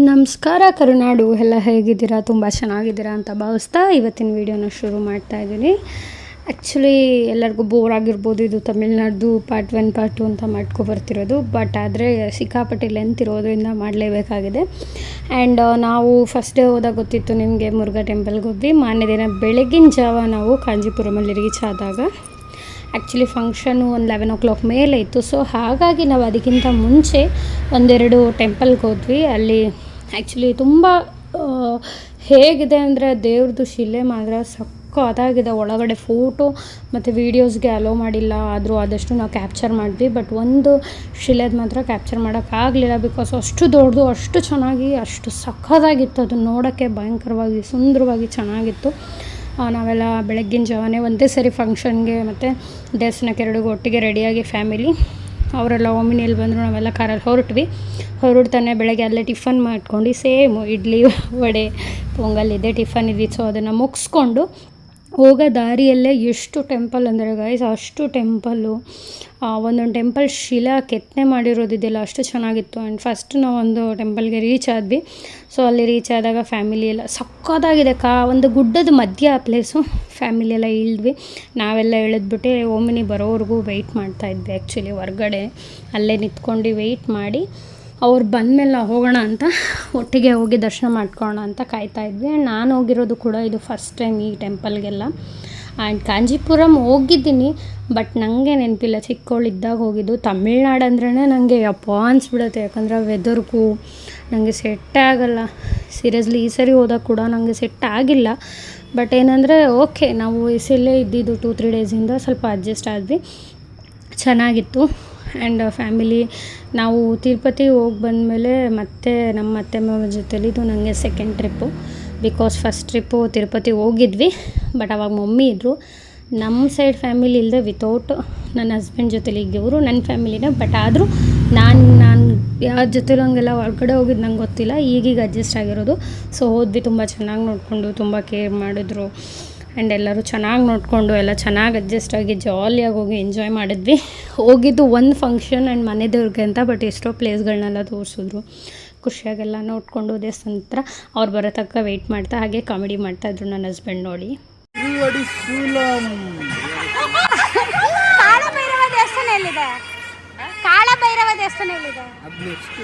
ನಮಸ್ಕಾರ ಕರುನಾಡು, ಎಲ್ಲ ಹೇಗಿದ್ದೀರಾ? ತುಂಬ ಚೆನ್ನಾಗಿದ್ದೀರಾ ಅಂತ ಭಾವಿಸ್ತಾ ಇವತ್ತಿನ ವಿಡಿಯೋನ ಶುರು ಮಾಡ್ತಾ ಇದ್ದೀನಿ. ಆ್ಯಕ್ಚುಲಿ ಎಲ್ಲರಿಗೂ ಬೋರ್ ಆಗಿರ್ಬೋದು, ಇದು ತಮಿಳ್ನಾಡ್ದು ಪಾರ್ಟ್ 1 ಪಾರ್ಟ್ 2 ಅಂತ ಮಾಡ್ಕೊಬರ್ತಿರೋದು. ಬಟ್ ಆದರೆ ಸಿಕ್ಕಾಪಟ್ಟೆ ಲೆಂತ್ ಇರೋದ್ರಿಂದ ಮಾಡಲೇಬೇಕಾಗಿದೆ. ಆ್ಯಂಡ್ ನಾವು ಫಸ್ಟ್ ಡೇ ಹೋದಾಗ ಗೊತ್ತಿತ್ತು ನಿಮಗೆ, ಮುರುಘಾ ಟೆಂಪಲ್ಗೆ ಹೋದ್ವಿ. ಮಾರನೇ ದಿನ ಬೆಳಗಿನ ಜಾವ ನಾವು ಕಾಂಜೀಪುರಮಲ್ಲಿ ರೀಚ್ ಆದಾಗ ಆ್ಯಕ್ಚುಲಿ ಫಂಕ್ಷನು ಒಂದು 11 o'clock ಮೇಲೆ ಇತ್ತು. ಸೊ ಹಾಗಾಗಿ ನಾವು ಅದಕ್ಕಿಂತ ಮುಂಚೆ ಒಂದೆರಡು ಟೆಂಪಲ್ಗೆ ಹೋದ್ವಿ. ಅಲ್ಲಿ ಆ್ಯಕ್ಚುಲಿ ತುಂಬ ಹೇಗಿದೆ ಅಂದರೆ ದೇವ್ರದ್ದು ಶಿಲೆ ಮಾತ್ರ ಸಕ್ಕತ್ತಾಗಿದೆ. ಒಳಗಡೆ ಫೋಟೋ ಮತ್ತು ವೀಡಿಯೋಸ್ಗೆ ಅಲೋ ಮಾಡಿಲ್ಲ, ಆದರೂ ಆದಷ್ಟು ನಾವು ಕ್ಯಾಪ್ಚರ್ ಮಾಡಿದ್ವಿ. ಬಟ್ ಒಂದು ಶಿಲೆದು ಮಾತ್ರ ಕ್ಯಾಪ್ಚರ್ ಮಾಡೋಕ್ಕಾಗಲಿಲ್ಲ, ಬಿಕಾಸ್ ಅಷ್ಟು ದೊಡ್ಡದು, ಅಷ್ಟು ಚೆನ್ನಾಗಿ, ಅಷ್ಟು ಸಕ್ಕತ್ತಾಗಿತ್ತು. ಅದನ್ನು ನೋಡೋಕ್ಕೆ ಭಯಂಕರವಾಗಿ ಸುಂದರವಾಗಿ ಚೆನ್ನಾಗಿತ್ತು. ನಾವೆಲ್ಲ ಬೆಳಗ್ಗಿನ ಜಾವನೇ ಒಂದೇ ಸರಿ ಫಂಕ್ಷನ್ಗೆ ಮತ್ತು ದೇವಸ್ಥಾನಕ್ಕೆ ಎರಡಿಗೂ ಒಟ್ಟಿಗೆ ರೆಡಿಯಾಗಿ ಫ್ಯಾಮಿಲಿ ಅವರೆಲ್ಲ ಒಮ್ಮಿನಿಯಲ್ಲಿ ಬಂದರು. ನಾವೆಲ್ಲ ಕಾರಲ್ಲಿ ಹೊರಡ್ತಾನೆ ಬೆಳಗ್ಗೆ ಅಲ್ಲೇ ಟಿಫನ್ ಮಾಡ್ಕೊಂಡು, ಸೇಮು ಇಡ್ಲಿ ವಡೆ ಪೊಂಗಲ್ ಇದೆ ಟಿಫನ್ ಇದ್ದಿತ್ತು. ಸೊ ಅದನ್ನು ಮುಗಿಸ್ಕೊಂಡು ಹೋಗೋ ದಾರಿಯಲ್ಲೇ ಎಷ್ಟು ಟೆಂಪಲ್ ಅಂದರೆ ಗೈಸ್, ಅಷ್ಟು ಟೆಂಪಲ್ಲು, ಒಂದೊಂದು ಟೆಂಪಲ್ ಶಿಲಾ ಕೆತ್ತನೆ ಮಾಡಿರೋದಿದೆಯಲ್ಲ, ಅಷ್ಟು ಚೆನ್ನಾಗಿತ್ತು. ಆ್ಯಂಡ್ ಫಸ್ಟ್ ನಾವು ಒಂದು ಟೆಂಪಲ್ಗೆ ರೀಚ್ ಆದ್ವಿ. ಸೊ ಅಲ್ಲಿ ರೀಚ್ ಆದಾಗ ಫ್ಯಾಮಿಲಿ ಎಲ್ಲ ಸಕ್ಕತ್ತಾಗಿದೆ. ಒಂದು ಗುಡ್ಡದ ಮಧ್ಯ ಆ ಪ್ಲೇಸು. ಫ್ಯಾಮಿಲಿ ಎಲ್ಲ ಇಳಿದ್ವಿ. ನಾವೆಲ್ಲ ಇಳಿದ್ಬಿಟ್ಟು ಓಮಿನಿ ಬರೋವರೆಗೂ ವೆಯ್ಟ್ ಮಾಡ್ತಾಯಿದ್ವಿ. ಆ್ಯಕ್ಚುಲಿ ಹೊರ್ಗಡೆ ಅಲ್ಲೇ ನಿಂತ್ಕೊಂಡು ವೆಯ್ಟ್ ಮಾಡಿ ಅವ್ರು ಬಂದಮೇಲೆ ನಾವು ಹೋಗೋಣ ಅಂತ, ಒಟ್ಟಿಗೆ ಹೋಗಿ ದರ್ಶನ ಮಾಡ್ಕೊಳ್ಳೋಣ ಅಂತ ಕಾಯ್ತಾಯಿದ್ವಿ. ಆ್ಯಂಡ್ ನಾನು ಹೋಗಿರೋದು ಕೂಡ ಇದು ಫಸ್ಟ್ ಟೈಮ್ ಈ ಟೆಂಪಲ್ಗೆಲ್ಲ. ಆ್ಯಂಡ್ ಕಾಂಜೀಪುರಂ ಹೋಗಿದ್ದೀನಿ, ಬಟ್ ನನಗೆ ನೆನಪಿಲ್ಲ, ಚಿಕ್ಕವಳಿದ್ದಾಗ ಹೋಗಿದ್ದು. ತಮಿಳ್ನಾಡು ಅಂದ್ರೇ ನನಗೆ ಯಪ್ಪ ಅನಿಸ್ಬಿಡುತ್ತೆ, ಯಾಕಂದರೆ ವೆದರ್ಗೂ ನನಗೆ ಸೆಟ್ಟೇ ಆಗೋಲ್ಲ. ಸೀರಿಯಸ್ಲಿ ಈ ಸರಿ ಹೋದಾಗ ಕೂಡ ನನಗೆ ಸೆಟ್ ಆಗಿಲ್ಲ. ಬಟ್ ಏನಂದರೆ ಓಕೆ, ನಾವು ಇಲ್ಲೇ ಇದ್ದಿದ್ದು 2-3 ಡೇಸಿಂದ ಸ್ವಲ್ಪ ಅಡ್ಜಸ್ಟ್ ಆದ್ವಿ, ಚೆನ್ನಾಗಿತ್ತು. ಆ್ಯಂಡ್ ಫ್ಯಾಮಿಲಿ ನಾವು ತಿರುಪತಿ ಹೋಗಿ ಬಂದಮೇಲೆ ಮತ್ತೆ ನಮ್ಮ ಅತ್ತೆ ಮಾವ ಜೊತೆಲಿ ಇದು ನನಗೆ second trip. Because first trip Tirupati ಹೋಗಿದ್ವಿ, ಬಟ್ ಅವಾಗ ಮಮ್ಮಿ ಇದ್ದರು. ನಮ್ಮ ಸೈಡ್ ಫ್ಯಾಮಿಲಿ ಇಲ್ಲದೆ ವಿತೌಟ್ ನನ್ನ ಹಸ್ಬೆಂಡ್ ಜೊತೆಲಿ ಇವರು ನನ್ನ ಫ್ಯಾಮಿಲಿನೇ. ಬಟ್ ಆದರೂ ನಾನು ಯಾರ ಜೊತೆಲೂ ಹಂಗೆಲ್ಲ ಹೊರಗಡೆ ಹೋಗಿದ್ದು ನಂಗೆ ಗೊತ್ತಿಲ್ಲ, ಈಗೀಗ ಅಡ್ಜಸ್ಟ್ ಆಗಿರೋದು. ಸೊ ಹೋದ್ವಿ, ತುಂಬ ಚೆನ್ನಾಗಿ ನೋಡಿಕೊಂಡು, ತುಂಬ ಕೇರ್ ಮಾಡಿದ್ರು. ಆ್ಯಂಡ್ ಎಲ್ಲರೂ ಚೆನ್ನಾಗಿ ನೋಡಿಕೊಂಡು ಎಲ್ಲ ಚೆನ್ನಾಗಿ ಅಡ್ಜಸ್ಟ್ ಆಗಿ ಜಾಲಿಯಾಗಿ ಹೋಗಿ ಎಂಜಾಯ್ ಮಾಡಿದ್ವಿ. ಹೋಗಿದ್ದು ಒಂದು ಫಂಕ್ಷನ್ ಆ್ಯಂಡ್ ಮನೆ ದೇವ್ರಿಗೆ ಅಂತ, ಬಟ್ ಎಷ್ಟೋ ಪ್ಲೇಸ್ಗಳನ್ನೆಲ್ಲ ತೋರಿಸಿದ್ರು. ಖುಷಿಯಾಗೆಲ್ಲ ನೋಡಿಕೊಂಡು ದೇವಸ್ಥಾನ ಹತ್ರ ಅವ್ರು ಬರೋ ತನಕ ವೆಯ್ಟ್ ಮಾಡ್ತಾ ಹಾಗೆ ಕಾಮಿಡಿ ಮಾಡ್ತಾಯಿದ್ರು ನನ್ನ ಹಸ್ಬೆಂಡ್ ನೋಡಿ. ಕಾಳಭೈರವ ದೇವಸ್ಥಾನ ಎಲ್ಲಿದೆ? ಕಾಳಭೈರವ ದೇವಸ್ಥಾನ ಎಲ್ಲಿದೆ? ನೆಕ್ಸ್ಟ್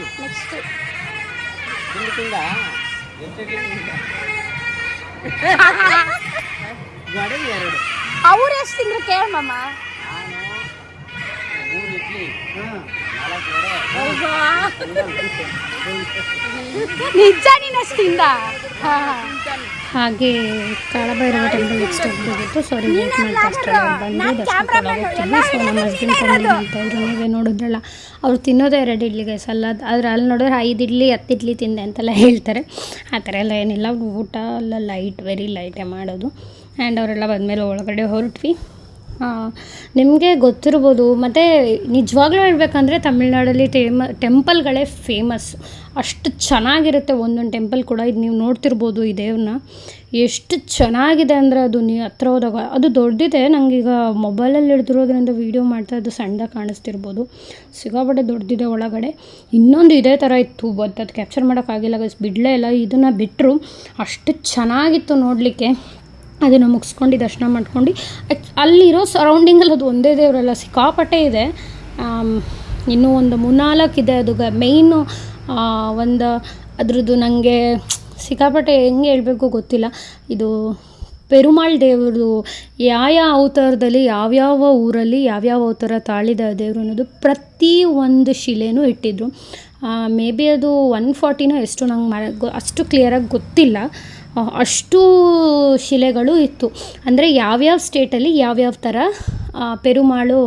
ಅವ್ರು ಎಷ್ಟು ತಿಂದ್ರು ಕೇಳಮ್ಮ. ನಿಜ, ನೀನು ಎಷ್ಟು ತಿಂದ? ಹಾಗೆ ಕಾಳಭೈರವ ಟೆಂಪಲ್ ನೆಕ್ಸ್ಟ್ ಹೋಗ್ಬೇಕಿತ್ತು. ಸಾರಿ ವೇಟ್ ಮಾಡ್ತಾ ಅಷ್ಟೆಲ್ಲ ಬಂದು ದರ್ಶನ ಹೋಗ್ತೀನಿ. ಸೊ ನಮ್ಮ ಹಸ್ಬೆಂಡ್ ಕಾಮಿಡಿ ಮಾಡ್ತಾಯಿದ್ರು. ನೀವೇ ನೋಡಿದ್ರಲ್ಲ, ಅವ್ರು ತಿನ್ನೋದೇ 2 ಇಡ್ಲಿ ಗೈಸ್ ಅಲ್ಲ, ಆದರೆ ಅಲ್ಲಿ ನೋಡಿದ್ರೆ 5 ಇಡ್ಲಿ 10 ಇಡ್ಲಿ ತಿಂದೆ ಅಂತೆಲ್ಲ ಹೇಳ್ತಾರೆ. ಆ ಥರ ಎಲ್ಲ ಏನಿಲ್ಲ, ಊಟ ಎಲ್ಲ ಲೈಟ್, ವೆರಿ ಲೈಟೇ ಮಾಡೋದು. ಆ್ಯಂಡ್ ಅವರೆಲ್ಲ ಬಂದಮೇಲೆ ಒಳಗಡೆ ಹೊರಟ್ವಿ. ನಿಮಗೆ ಗೊತ್ತಿರ್ಬೋದು. ಮತ್ತು ನಿಜವಾಗ್ಲೂ ಹೇಳ್ಬೇಕಂದ್ರೆ ತಮಿಳ್ನಾಡಲ್ಲಿ ಟೆಂಪಲ್ಗಳೇ ಫೇಮಸ್, ಅಷ್ಟು ಚೆನ್ನಾಗಿರುತ್ತೆ ಒಂದೊಂದು ಟೆಂಪಲ್ ಕೂಡ. ಇದು ನೀವು ನೋಡ್ತಿರ್ಬೋದು, ಈ ದೇವ್ರನ್ನ ಎಷ್ಟು ಚೆನ್ನಾಗಿದೆ ಅಂದರೆ ಅದು ನೀವು ಹತ್ರ ಹೋದಾಗ ಅದು ದೊಡ್ಡದಿದೆ. ನನಗೀಗ ಮೊಬೈಲಲ್ಲಿ ಹಿಡ್ದಿರೋದ್ರಿಂದ ವೀಡಿಯೋ ಮಾಡ್ತಾ ಅದು ಸಣ್ಣದಾಗಿ ಕಾಣಿಸ್ತಿರ್ಬೋದು, ಸಿಕ್ಕಾಪಟ್ಟೆ ದೊಡ್ಡದಿದೆ ಒಳಗಡೆ. ಇನ್ನೊಂದು ಇದೇ ಥರ ಇತ್ತು, ಬಟ್ ಅದು ಕ್ಯಾಪ್ಚರ್ ಮಾಡೋಕ್ಕಾಗಿಲ್ಲ ಗೈಸ್, ಬಿಡಲೇ ಇಲ್ಲ. ಇದನ್ನು ಬಿಟ್ಟರು ಅಷ್ಟು ಚೆನ್ನಾಗಿತ್ತು ನೋಡಲಿಕ್ಕೆ. ಅದನ್ನು ಮುಗಿಸ್ಕೊಂಡು ದರ್ಶನ ಮಾಡ್ಕೊಂಡು ಅಲ್ಲಿರೋ ಸರೌಂಡಿಂಗಲ್ಲಿ ಅದು ಒಂದೇ ದೇವರಲ್ಲ, ಸಿಕ್ಕಾಪಟ್ಟೆ ಇದೆ. ಇನ್ನೂ ಒಂದು 3-4 ಇದೆ. ಅದು ಮೇಯ್ನು ಒಂದು ಅದ್ರದ್ದು ನನಗೆ ಸಿಕ್ಕಾಪಟ್ಟೆ ಹೆಂಗೆ ಹೇಳಬೇಕು ಗೊತ್ತಿಲ್ಲ. ಇದು ಪೆರುಮಾಳ್ ದೇವ್ರದ್ದು ಯಾವ ಅವತಾರದಲ್ಲಿ ಯಾವ್ಯಾವ ಊರಲ್ಲಿ ಯಾವ್ಯಾವ ಅವತಾರ ತಾಳಿದ ದೇವರು ಅನ್ನೋದು ಪ್ರತಿ ಒಂದು ಶಿಲೆನೂ ಇಟ್ಟಿದ್ರು. ಮೇ ಬಿ ಅದು 140ನೋ ಎಷ್ಟು, ನಂಗೆ ಅಷ್ಟು ಕ್ಲಿಯರಾಗಿ ಗೊತ್ತಿಲ್ಲ. ಅಷ್ಟು ಶಿಲೆಗಳು ಇತ್ತು. ಅಂದರೆ ಯಾವ್ಯಾವ ಸ್ಟೇಟಲ್ಲಿ ಯಾವ್ಯಾವ ಥರ ಪೆರುಮಾಳು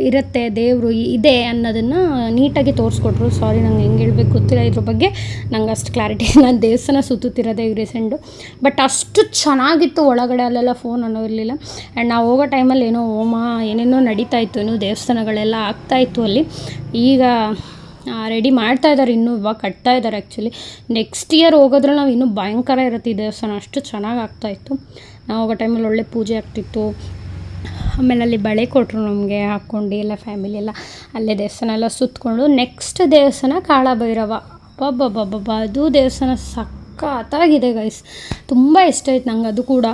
ಇರುತ್ತೆ, ದೇವರು ಇದೆ ಅನ್ನೋದನ್ನು ನೀಟಾಗಿ ತೋರಿಸ್ಕೊಟ್ರು. ಸಾರಿ, ನಂಗೆ ಹೆಂಗೆ ಹೇಳ್ಬೇಕು ಗೊತ್ತಿಲ್ಲ ಇದ್ರ ಬಗ್ಗೆ, ನಂಗೆ ಅಷ್ಟು ಕ್ಲಾರಿಟಿ. ನಾನು ದೇವಸ್ಥಾನ ಸುತ್ತುತ್ತಿರೋದೇ ಈಗ ರೀಸೆಂಟು. ಬಟ್ ಅಷ್ಟು ಚೆನ್ನಾಗಿತ್ತು ಒಳಗಡೆ. ಅಲ್ಲೆಲ್ಲ ಫೋನ್ ಅನ್ನೋ ಇರಲಿಲ್ಲ. ಆ್ಯಂಡ್ ನಾವು ಹೋಗೋ ಟೈಮಲ್ಲಿ ಏನೋ ಹೋಮ ಏನೇನೋ ನಡೀತಾಯಿತ್ತು, ಇನ್ನೂ ದೇವಸ್ಥಾನಗಳೆಲ್ಲ ಆಗ್ತಾಯಿತ್ತು ಅಲ್ಲಿ. ಈಗ ರೆಡಿ ಮಾಡ್ತಾ ಇದ್ದಾರೆ, ಇನ್ನೂ ಇವಾಗ ಕಟ್ತಾ ಇದ್ದಾರೆ. ಆ್ಯಕ್ಚುಲಿ ನೆಕ್ಸ್ಟ್ ಇಯರ್ ಹೋಗೋದ್ರೆ ನಾವು ಇನ್ನೂ ಭಯಂಕರ ಇರುತ್ತೆ ಈ ದೇವಸ್ಥಾನ, ಅಷ್ಟು ಚೆನ್ನಾಗಿ ಆಗ್ತಾಯಿತ್ತು. ನಾವು ಹೋಗೋ ಟೈಮಲ್ಲಿ ಒಳ್ಳೆ ಪೂಜೆ ಆಗ್ತಿತ್ತು. ಆಮೇಲೆ ಅಲ್ಲಿ ಬಳೆ ಕೊಟ್ಟರು ನಮಗೆ, ಹಾಕ್ಕೊಂಡು ಎಲ್ಲ ಫ್ಯಾಮಿಲಿ ಎಲ್ಲ ಅಲ್ಲೇ ದೇವಸ್ಥಾನ ಎಲ್ಲ ಸುತ್ತಕೊಂಡು ನೆಕ್ಸ್ಟ್ ದೇವಸ್ಥಾನ ಕಾಳಭೈರವ. ಅಬ್ಬಬ್ಬಬ್ಬಬ್ಬ ಅದು ದೇವಸ್ಥಾನ ಸಖತ್ತಾಗಿದೆ ಗೈಸ್, ತುಂಬ ಇಷ್ಟ ಆಯ್ತು ನಂಗೆ ಅದು ಕೂಡ.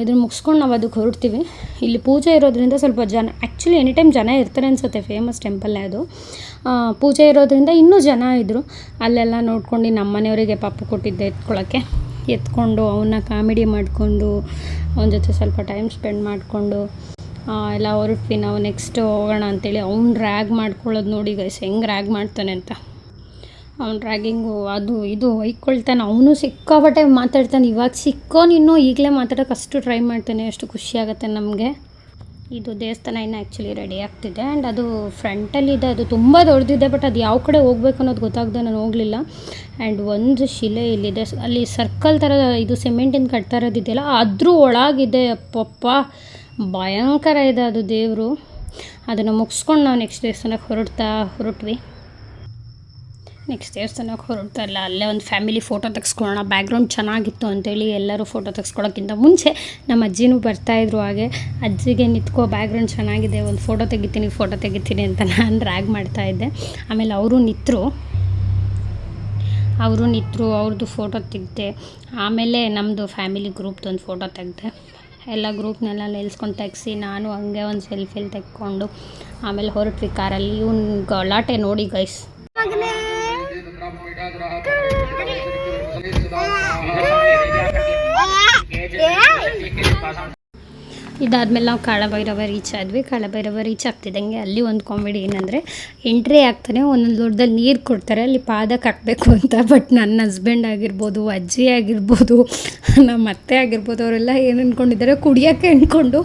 ಇದನ್ನು ಮುಗಿಸ್ಕೊಂಡು ನಾವು ಅದಕ್ಕೆ ಹೊರಡ್ತೀವಿ. ಇಲ್ಲಿ ಪೂಜೆ ಇರೋದ್ರಿಂದ ಸ್ವಲ್ಪ ಜನ, ಆ್ಯಕ್ಚುಲಿ ಎನಿ ಟೈಮ್ ಜನ ಇರ್ತಾರೆ ಅನಿಸುತ್ತೆ, ಫೇಮಸ್ ಟೆಂಪಲ್ಲೇ ಅದು. ಪೂಜೆ ಇರೋದ್ರಿಂದ ಇನ್ನೂ ಜನ ಇದ್ದರು. ಅಲ್ಲೆಲ್ಲ ನೋಡ್ಕೊಂಡು ನಮ್ಮ ಮನೆಯವರಿಗೆ ಪಾಪು ಕೊಟ್ಟಿದ್ದೆ ಎತ್ಕೊಂಡು ಅವನ್ನ ಕಾಮಿಡಿ ಮಾಡಿಕೊಂಡು ಅವನ ಜೊತೆ ಸ್ವಲ್ಪ ಟೈಮ್ ಸ್ಪೆಂಡ್ ಮಾಡಿಕೊಂಡು ಎಲ್ಲ ಹೊರಟ್ವಿ ನಾವು. ನೆಕ್ಸ್ಟ್ ಹೋಗೋಣ ಅಂಥೇಳಿ ಅವ್ನು ರ್ಯಾಗ್ ಮಾಡ್ಕೊಳ್ಳೋದು ನೋಡಿ ಗೈಸ್, ಹೆಂಗೆ ರ್ಯಾಗ್ ಮಾಡ್ತಾನೆ ಅಂತ. ಅವ್ನು ರ್ಯಾಗಿಂಗು ಅದು ಇದು ಹೊಯ್ಕೊಳ್ತಾನೆ. ಅವನು ಸಿಕ್ಕಾಬಟ್ಟೆ ಮಾತಾಡ್ತಾನೆ. ಇವಾಗ ಸಿಕ್ಕೋನು ಇನ್ನೂ ಈಗಲೇ ಮಾತಾಡೋಕೆ ಅಷ್ಟು ಟ್ರೈ ಮಾಡ್ತಾನೆ, ಅಷ್ಟು ಖುಷಿಯಾಗುತ್ತೆ ನಮಗೆ. ಇದು ದೇವಸ್ಥಾನ ಇನ್ನು ಆ್ಯಕ್ಚುಲಿ ರೆಡಿ ಆಗ್ತಿದೆ. ಆ್ಯಂಡ್ ಅದು ಫ್ರಂಟಲ್ಲಿದೆ, ಅದು ತುಂಬ ದೊಡ್ಡದಿದೆ. ಬಟ್ ಅದು ಯಾವ ಕಡೆ ಹೋಗ್ಬೇಕು ಅನ್ನೋದು ಗೊತ್ತಾಗದೆ ನಾನು ಹೋಗಲಿಲ್ಲ. ಆ್ಯಂಡ್ ಒಂದು ಶಿಲೆ ಇಲ್ಲಿದೆ, ಅಲ್ಲಿ ಸರ್ಕಲ್ ಥರ ಇದು ಸಿಮೆಂಟಿಂದ ಕಟ್ತಾ ಇರೋದಿದೆಯಲ್ಲ, ಅದ್ರ ಒಳಗಿದೆ. ಅಪ್ಪಪ್ಪ ಭಯಂಕರ ಇದೆ ಅದು ದೇವರು. ಅದನ್ನು ಮುಗಿಸ್ಕೊಂಡು ನಾವು ನೆಕ್ಸ್ಟ್ ದೇವಸ್ಥಾನಕ್ಕೆ ಹೊರಟ್ವಿ. ನೆಕ್ಸ್ಟ್ ದೇವಸ್ಥಾನಕ್ಕೆ ಹೊರಡ್ತಾ ಇಲ್ಲ, ಅಲ್ಲೇ ಒಂದು ಫ್ಯಾಮಿಲಿ ಫೋಟೋ ತೆಗೆಸ್ಕೊಳ್ಳೋಣ, ಬ್ಯಾಕ್ಗ್ರೌಂಡ್ ಚೆನ್ನಾಗಿತ್ತು ಅಂತೇಳಿ ಎಲ್ಲರೂ ಫೋಟೋ ತೆಗೆಸ್ಕೊಳ್ಳೋಕ್ಕಿಂತ ಮುಂಚೆ ನಮ್ಮ ಅಜ್ಜಿನೂ ಬರ್ತಾಯಿದ್ರು. ಹಾಗೆ ಅಜ್ಜಿಗೆ ನಿಂತ್ಕೋ, ಬ್ಯಾಕ್ಗ್ರೌಂಡ್ ಚೆನ್ನಾಗಿದೆ, ಒಂದು ಫೋಟೋ ತೆಗಿತೀನಿ ಅಂತ ನಾನು ರ್ಯಾಗ್ ಮಾಡ್ತಾಯಿದ್ದೆ. ಆಮೇಲೆ ಅವರು ನಿಂತರು, ಅವ್ರದ್ದು ಫೋಟೋ ತೆಗೆದೆ. ಆಮೇಲೆ ನಮ್ಮದು ಫ್ಯಾಮಿಲಿ ಗ್ರೂಪ್ದೊಂದು ಫೋಟೋ ತೆಗೆದೆ. ಎಲ್ಲ ಗ್ರೂಪ್ನೆಲ್ಲ ನಿಲ್ಸ್ಕೊಂಡು ತೆಗೆಸಿ ನಾನು ಹಂಗೆ ಒಂದು ಸೆಲ್ಫಿಲಿ ತೆಕ್ಕೊಂಡು ಆಮೇಲೆ ಹೊರಟ್ವಿ ಕಾರಲ್ಲಿ. ಇವ್ನು ಗಲಾಟೆ ನೋಡಿ ಗೈಸ್. ಇದಾದಮೇಲೆ ನಾವು ಕಾಳಭೈರವ ರೀಚ್ ಆದ್ವಿ. ಕಾಳಭೈರವ ರೀಚ್ ಆಗ್ತಿದ್ದಂಗೆ ಅಲ್ಲಿ ಒಂದು ಕಾಮಿಡಿ ಏನಂದರೆ, ಎಂಟ್ರಿ ಆಗ್ತಾನೆ ಒಂದೊಂದು ಲೋಟದಲ್ಲಿ ನೀರು ಕೊಡ್ತಾರೆ, ಅಲ್ಲಿ ಪಾದಕ್ಕೆ ಹಾಕಬೇಕು ಅಂತ. ಬಟ್ ನನ್ನ ಹಸ್ಬೆಂಡ್ ಆಗಿರ್ಬೋದು, ಅಜ್ಜಿ ಆಗಿರ್ಬೋದು, ನಮ್ಮ ಅತ್ತೆ ಆಗಿರ್ಬೋದು, ಅವರೆಲ್ಲ ಏನು ಅಂದ್ಕೊಂಡಿದ್ದಾರೆ, ಕುಡಿಯೋಕ್ಕೆ ಅಂದ್ಕೊಂಡು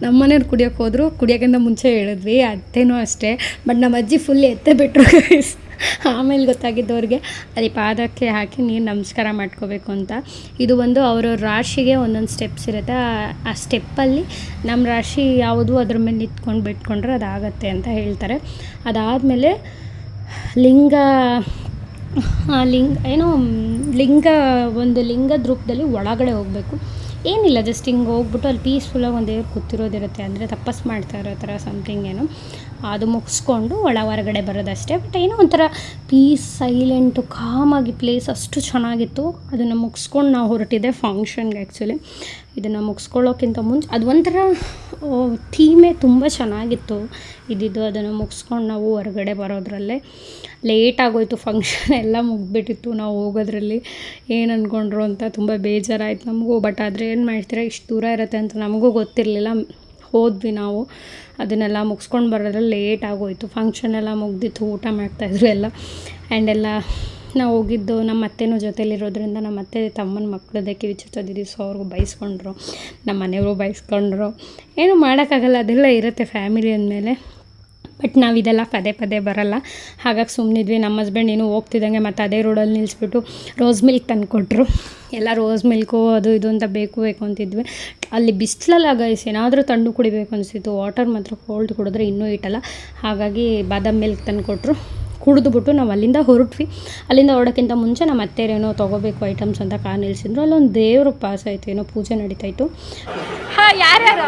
ನಮ್ಮ ಮನೆಯವ್ರು ಕುಡಿಯೋಕ್ಕೆ ಹೋದರು. ಕುಡಿಯೋಕ್ಕಿಂತ ಮುಂಚೆ ಹೇಳಿದ್ವಿ, ಅತ್ತೆನೂ ಅಷ್ಟೇ. ಬಟ್ ನಮ್ಮ ಅಜ್ಜಿ ಫುಲ್ ಎತ್ತೆ ಬಿಟ್ಟರು ಗೈಸ್. ಆಮೇಲೆ ಗೊತ್ತಾಗಿದ್ದವ್ರಿಗೆ ಅಲ್ಲಿ ಪಾದಕ್ಕೆ ಹಾಕಿ ನೀರು ನಮಸ್ಕಾರ ಮಾಡ್ಕೋಬೇಕು ಅಂತ. ಇದು ಒಂದು ಅವ್ರವ್ರ ರಾಶಿಗೆ ಒಂದೊಂದು ಸ್ಟೆಪ್ಸ್ ಇರುತ್ತೆ. ಆ ಸ್ಟೆಪ್ಪಲ್ಲಿ ನಮ್ಮ ರಾಶಿ ಯಾವುದು ಅದ್ರ ಮೇಲೆ ನಿಂತ್ಕೊಂಡು ಬಿಟ್ಕೊಂಡ್ರೆ ಅದಾಗತ್ತೆ ಅಂತ ಹೇಳ್ತಾರೆ. ಅದಾದಮೇಲೆ ಒಂದು ಲಿಂಗದ ರೂಪದಲ್ಲಿ ಒಳಗಡೆ ಹೋಗಬೇಕು. ಏನಿಲ್ಲ, ಜಸ್ಟ್ ಹಿಂಗೆ ಹೋಗ್ಬಿಟ್ಟು ಅಲ್ಲಿ ಪೀಸ್ಫುಲ್ಲಾಗಿ ಒಂದು ದೇವ್ರು ಕೂತಿರೋದಿರುತ್ತೆ, ಅಂದರೆ ತಪಸ್ಸು ಮಾಡ್ತಾ ಇರೋ ಥರ ಸಮಥಿಂಗ್ ಏನೋ. ಅದು ಮುಗಿಸ್ಕೊಂಡು ಹೊರಗಡೆ ಬರೋದಷ್ಟೇ. ಬಟ್ ಏನೋ ಒಂಥರ ಪೀಸ್, ಸೈಲೆಂಟು, ಕಾಮಾಗಿ ಪ್ಲೇಸ್ ಅಷ್ಟು ಚೆನ್ನಾಗಿತ್ತು. ಅದನ್ನು ಮುಗಿಸ್ಕೊಂಡು ನಾವು ಹೊರಟಿದ್ದೆ ಫಂಕ್ಷನ್ಗೆ. ಆ್ಯಕ್ಚುಲಿ ಇದನ್ನು ಮುಗಿಸ್ಕೊಳ್ಳೋಕ್ಕಿಂತ ಮುಂಚೆ ಅದು ಒಂಥರ ಥೀಮೇ ತುಂಬ ಚೆನ್ನಾಗಿತ್ತು ಇದ್ದಿದ್ದು. ಅದನ್ನು ಮುಗಿಸ್ಕೊಂಡು ನಾವು ಹೊರಗಡೆ ಬರೋದ್ರಲ್ಲೇ ಲೇಟ್ ಆಗೋಯ್ತು. ಫಂಕ್ಷನ್ ಎಲ್ಲ ಮುಗಿದ್ಬಿಟ್ಟಿತ್ತು ನಾವು ಹೋಗೋದ್ರಲ್ಲಿ. ಏನು ಅಂದ್ಕೊಂಡ್ರು ಅಂತ ತುಂಬ ಬೇಜಾರಾಯಿತು ನಮಗೂ. ಬಟ್ ಆದರೆ ಏನು ಮಾಡ್ತೀರಾ, ಇಷ್ಟು ದೂರ ಇರುತ್ತೆ ಅಂತ ನಮಗೂ ಗೊತ್ತಿರಲಿಲ್ಲ. ಹೋದ್ವಿ ನಾವು. ಅದನ್ನೆಲ್ಲ ಮುಗಿಸ್ಕೊಂಡು ಬರೋದ್ರಲ್ಲಿ ಲೇಟ್ ಆಗೋಯಿತು. ಫಂಕ್ಷನ್ ಎಲ್ಲ ಮುಗ್ದಿತ್ತು, ಊಟ ಮಾಡ್ತಾಯಿದ್ರು ಎಲ್ಲ. ಆ್ಯಂಡ್ ಎಲ್ಲ ನಾವು ಹೋಗಿದ್ದು ನಮ್ಮ ಅತ್ತೆನೂ ಜೊತೆಲಿರೋದ್ರಿಂದ ನಮ್ಮ ಅತ್ತೆ ತಮ್ಮನ ಮಕ್ಕಳದೇ ಕಿವಿ ಚುಚ್ಚೋದಿದ್ದು, ಸೊ ಅವ್ರಿಗೂ ಬೈಸ್ಕೊಂಡ್ರು, ನಮ್ಮ ಮನೆಯವರು ಬೈಸ್ಕೊಂಡ್ರು. ಏನೂ ಮಾಡೋಕ್ಕಾಗಲ್ಲ, ಅದೆಲ್ಲ ಇರುತ್ತೆ ಫ್ಯಾಮಿಲಿ ಅಂದಮೇಲೆ. ಬಟ್ ನಾವು ಇದೆಲ್ಲ ಪದೇ ಬರೋಲ್ಲ, ಹಾಗಾಗಿ ಸುಮ್ಮನಿದ್ವಿ. ನಮ್ಮ ಹಸ್ಬೆಂಡ್ ಇನ್ನೂ ಹೋಗ್ತಿದ್ದಂಗೆ ಮತ್ತು ಅದೇ ರೋಡಲ್ಲಿ ನಿಲ್ಲಿಸ್ಬಿಟ್ಟು ರೋಸ್ ಮಿಲ್ಕ್ ತಂದುಕೊಟ್ರು. ಎಲ್ಲ ರೋಸ್ ಮಿಲ್ಕು ಅದು ಇದು ಅಂತ ಬೇಕು ಅಂತಿದ್ವಿ. ಅಲ್ಲಿ ಬಿಸಿಲಲ್ಲ ಗೈಸ್, ಏನಾದರೂ ತಣ್ಣು ಕುಡಿಬೇಕು ಅನಿಸಿತ್ತು. ವಾಟರ್ ಮಾತ್ರ ಕೋಲ್ಡ್ ಕುಡಿದ್ರೆ ಇನ್ನೂ ಇಟ್ಟಲ್ಲ. ಹಾಗಾಗಿ ಬಾದಾಮ್ ಮಿಲ್ಕ್ ತಂದುಕೊಟ್ರು, ಕುಡಿದ್ಬಿಟ್ಟು ನಾವು ಅಲ್ಲಿಂದ ಹೊರಟ್ವಿ. ಅಲ್ಲಿಂದ ಹೊರಡೋಕ್ಕಿಂತ ಮುಂಚೆ ನಮ್ಮ ಅತ್ತೆರೇನೋ ತೊಗೋಬೇಕು ಐಟಮ್ಸ್ ಅಂತ ಕಾರ್ ನಿಲ್ಲಿಸಿದ್ರು. ಅಲ್ಲೊಂದು ದೇವ್ರ ಪಾಸ್ ಆಯಿತು, ಏನೋ ಪೂಜೆ ನಡೀತಾಯಿತ್ತು. ಹಾಂ, ಯಾರ್ಯಾರು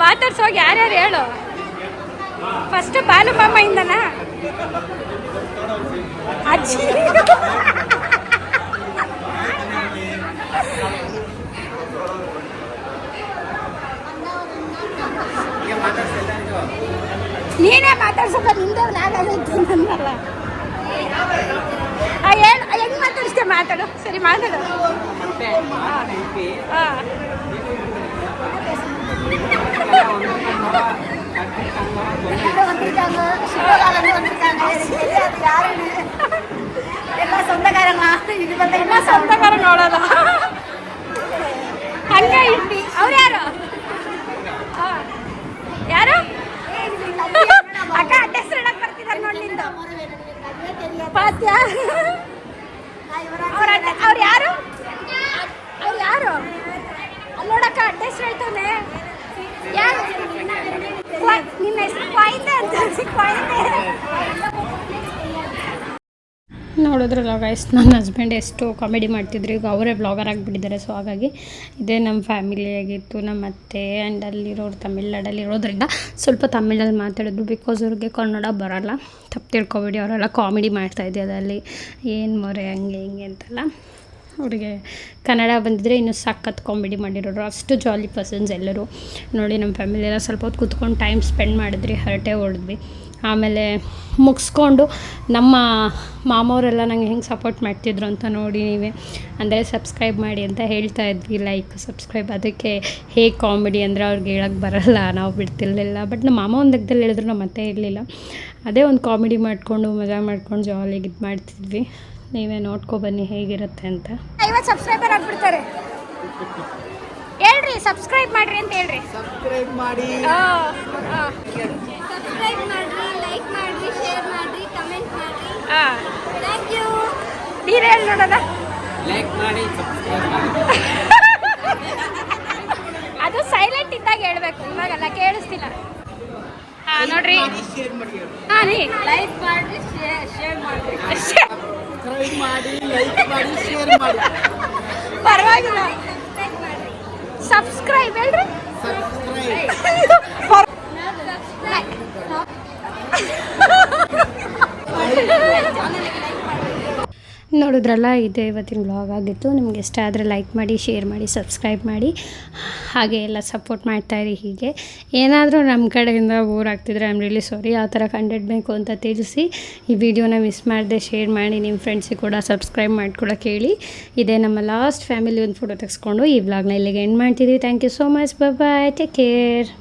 ಮಾತಾಡ್ಸೋಗಿ ಯಾರ್ಯಾರು ಹೇಳು. ಫಸ್ಟ್ ಬಾಲು ಮಾಮಯಿಂದನಾ ಅಜ್ಜಿ ನೀನೇ ಮಾತಾಡ್ಸೋಕ ನಿಂದೆ ನಾಗಲ್ಲ. ಹೇಳು, ಹೆಂಗೆ ಮಾತಾಡಿಸ್ತೇ ಮಾತಾಡು. ಸರಿ ಮಾತಾಡು. ಹಾಂ, സ്വന്തക്കാരൻ നോടാ ಹಂಗೆ ಇಟ್ಟಿ. ಅವ್ರು ಯಾರು ಅಕ್ಕ ಅಡ್ಡ ಹೆಸರು ಇಡಕ್ ಬರ್ತಿದಾರೆ ನೋಡಿ. ನಿಂದು ಪಾತ್ಯ ಅವ್ರು ಯಾರು ಅಲ್ಲಿ ನೋಡಕ್ಕ ಅಡ್ಡ ಹೆಸರು ಹೇಳ್ತಾನೆ. ಯಾರು ನಿನ್ನ ಹೆಸರು ಕೊಯ್ದೆ ಅಂತ ಕೊಯ್ದೆ. ನೋಡಿದ್ರಲ್ಲ ಗೈಸ್, ನನ್ನ ಹಸ್ಬೆಂಡ್ ಎಷ್ಟು ಕಾಮಿಡಿ ಮಾಡ್ತಿದ್ರು, ಈಗ ಅವರೇ ಬ್ಲಾಗರ್ ಆಗಿಬಿಟ್ಟಿದ್ದಾರೆ. ಸೊ ಹಾಗಾಗಿ ಇದೇ ನಮ್ಮ ಫ್ಯಾಮಿಲಿ ಆಗಿತ್ತು. ನಮ್ಮ ಅತ್ತೆ ಆ್ಯಂಡ್ ಅಲ್ಲಿರೋರು ತಮಿಳ್ನಾಡಲ್ಲಿರೋದ್ರಿಂದ ಸ್ವಲ್ಪ ತಮಿಳಲ್ಲಿ ಮಾತಾಡೋದು, ಬಿಕಾಸ್ ಅವ್ರಿಗೆ ಕನ್ನಡ ಬರೋಲ್ಲ. ತಪ್ಪು ತಿಳ್ಕೊಬೇಡಿ, ಅವರೆಲ್ಲ ಕಾಮಿಡಿ ಮಾಡ್ತಾಯಿದ್ದೆ ಅಲ್ಲಿ ಏನು ಮೊರೆ ಹಂಗೆ ಹಿಂಗೆ ಅಂತೆಲ್ಲ. ಅವರಿಗೆ ಕನ್ನಡ ಬಂದಿದ್ದರೆ ಇನ್ನೂ ಸಖತ್ ಕಾಮಿಡಿ ಮಾಡಿರೋರು. ಅಷ್ಟು ಜಾಲಿ ಪರ್ಸನ್ಸ್ ಎಲ್ಲರೂ. ನೋಡಿ ನಮ್ಮ ಫ್ಯಾಮಿಲಿಯೆಲ್ಲ ಸ್ವಲ್ಪ ಹೊತ್ತು ಕೂತ್ಕೊಂಡು ಟೈಮ್ ಸ್ಪೆಂಡ್ ಮಾಡಿದ್ರಿ, ಹರಟೆ ಹೊಡೆದ್ವಿ. ಆಮೇಲೆ ಮುಗಿಸ್ಕೊಂಡು ನಮ್ಮ ಮಾಮವರೆಲ್ಲ ನಂಗೆ ಹೆಂಗೆ ಸಪೋರ್ಟ್ ಮಾಡ್ತಿದ್ರು ಅಂತ ನೋಡಿ ನೀವೇ. ಅಂದರೆ ಸಬ್ಸ್ಕ್ರೈಬ್ ಮಾಡಿ ಅಂತ ಹೇಳ್ತಾ ಇದ್ವಿ, ಲೈಕ್ ಸಬ್ಸ್ಕ್ರೈಬ್. ಅದಕ್ಕೆ ಹೇಗೆ ಕಾಮಿಡಿ ಅಂದರೆ ಅವ್ರಿಗೆ ಹೇಳೋಕ್ಕೆ ಬರೋಲ್ಲ, ನಾವು ಬಿಡ್ತಿರ್ಲಿಲ್ಲ. ಬಟ್ ನಮ್ಮ ಮಾಮ ಒಂದು ಲೆಕ್ಕದಲ್ಲಿ ಹೇಳಿದ್ರು, ನಮ್ಮ ಅತ್ತೆ ಇರಲಿಲ್ಲ. ಅದೇ ಒಂದು ಕಾಮಿಡಿ ಮಾಡಿಕೊಂಡು ಮಜಾ ಮಾಡ್ಕೊಂಡು ಜಾಲಿಯಾಗಿ ಇದು ಮಾಡ್ತಿದ್ವಿ. ನೀವೇ ನೋಡ್ಕೊಬನ್ನಿ ಹೇಗಿರುತ್ತೆ ಅಂತ. 50 ಸಬ್ಸ್ಕ್ರೈಬರ್ ಆಗ್ಬಿಡ್ತಾರೆ. ಹೇಳ್ರಿ ಸಬ್ಸ್ಕ್ರೈಬ್ ಮಾಡ್ರಿ ಅಂತ ಹೇಳ್ರಿ. ಸಬ್ಸ್ಕ್ರೈಬ್ ಮಾಡಿ, ಸಬ್ಸ್ಕ್ರೈಬ್ ಮಾಡ್ರಿ, ಲೈಕ್ ಮಾಡ್ರಿ, ಶೇರ್ ಮಾಡ್ರಿ, ಕಮೆಂಟ್ ಮಾಡ್ರಿ. Thank you. ನೀವೇ ಹೇಳಿ ನೋಡೋಣ. ಲೈಕ್ ಮಾಡಿ, ಸಬ್ಸ್ಕ್ರೈಬ್ ಮಾಡಿ. ಅದು ಸೈಲೆಂಟ್ ಇದ್ದಾಗ ಹೇಳ್ಬೇಕು, ಇವಾಗೆಲ್ಲ ಕೇಳಿಸ್ತಿಲ್ಲ. ನೋಡ್ರಿ, ಶೇರ್ ಮಾಡಿ, ಲೈಕ್ ಮಾಡ್ರಿ, ಶೇರ್ ಮಾಡ್ರಿ. ಸಬ್ಸ್ಕ್ರೈಬ್ ಮಾಡಿ, ಲೈಕ್ ಮಾಡಿ, ಶೇರ್ ಮಾಡಿ. ಪರವಾಗಿಲ್ಲ. ಸಬ್ಸ್ಕ್ರೈಬ್ ಹೇಳ್ರಿ. ನೋಡಿದ್ರಲ್ಲ, ಇದೆ ಇವತ್ತಿನ ಬ್ಲಾಗ್ ಆಗಿತ್ತು. ನಿಮ್ಗೆ ಇಷ್ಟ ಆದರೆ ಲೈಕ್ ಮಾಡಿ, ಶೇರ್ ಮಾಡಿ, ಸಬ್ಸ್ಕ್ರೈಬ್ ಮಾಡಿ, ಹಾಗೆ ಎಲ್ಲ ಸಪೋರ್ಟ್ ಮಾಡ್ತಾಯಿರಿ. ಹೀಗೆ ಏನಾದರೂ ನಮ್ಮ ಕಡೆಯಿಂದ ಬೋರ್ ಆಗ್ತಿದ್ರೆ ಐ ಆಮ್ ರಿಯಲಿ ಸಾರಿ. ಆ ಥರ ಕಂಟೆಂಟ್ ಬೇಕು ಅಂತ ತಿಳಿಸಿ. ಈ ವಿಡಿಯೋನ ಮಿಸ್ ಮಾಡದೆ ಶೇರ್ ಮಾಡಿ, ನಿಮ್ಮ ಫ್ರೆಂಡ್ಸಿಗೆ ಕೂಡ ಸಬ್ಸ್ಕ್ರೈಬ್ ಮಾಡ್ಕೊಳಕ್ಕೆ ಹೇಳಿ. ಇದೇ ನಮ್ಮ ಲಾಸ್ಟ್ ಫ್ಯಾಮಿಲಿ ಒಂದು ಫೋಟೋ ತೆಗೆಸ್ಕೊಂಡು ಈ ಬ್ಲಾಗ್ನ ಇಲ್ಲಿಗೆ ಎಂಡ್ ಮಾಡ್ತಿದ್ದೀವಿ. Thank you so much. Bye, take care.